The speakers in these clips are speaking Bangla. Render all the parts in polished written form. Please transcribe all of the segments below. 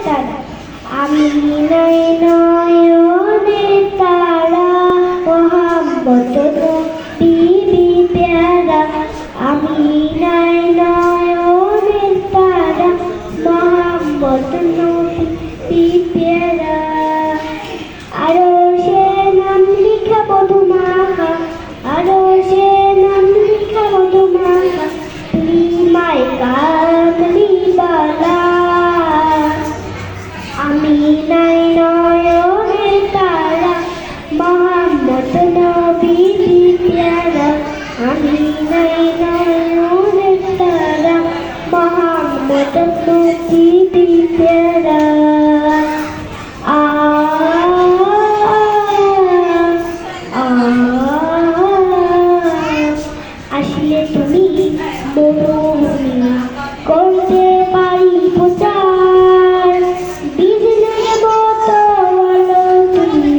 তারা, আমি নাই নয়নের তারা, মোহাম্মদ নবী প্যারা। আমি নাই নয়নের তারা, মোহাম্মদ নবী প্যারা। আরো সে নাম লিখা মধুমাখা, আরো সে নাম লিখা মধুমাখা, মাই কামলি বালা। আমি নাই নয়নের তারা, মোহাম্মদ নবী প্যারা। আমি নাই নয়নের তারা, মোহাম্মদ নবী প্যারা। আসলে তুমি মরুভূমি করতে পারি প্রচার, বিজলির মতো আলো তুমি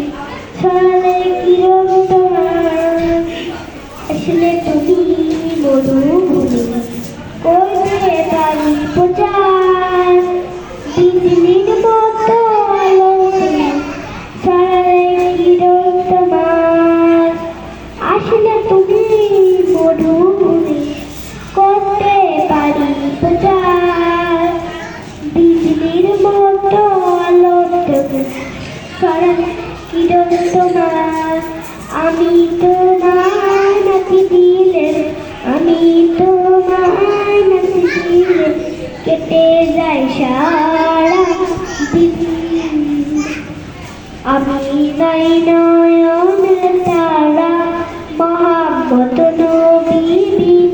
ছড়ালে কিরণ তোমার। আসলে তুমি মরুভূমি করতে পারি প্রচার, বিজলির মতো আলো তুমি ছড়ালে কিরণ তোমার। আসলে তুমি মরুভূমি করতে পারি প্রচার, বিজলির মতো আলো তুমি ছড়ালে কিরণ তোমার। আমি তোমায় নাচি দিলে, আমি তোমায় নাচি দিলে কেটে যায় সারা দিন। আমি নাই নয়নের তারা, মোহাম্মদ নবী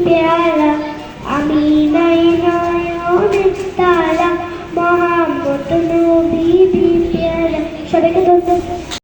প্যারা। আমি নাই নয়নের তারা, মোহাম্মদ নবী প্যারা। সবাইকে ধন্যবাদ।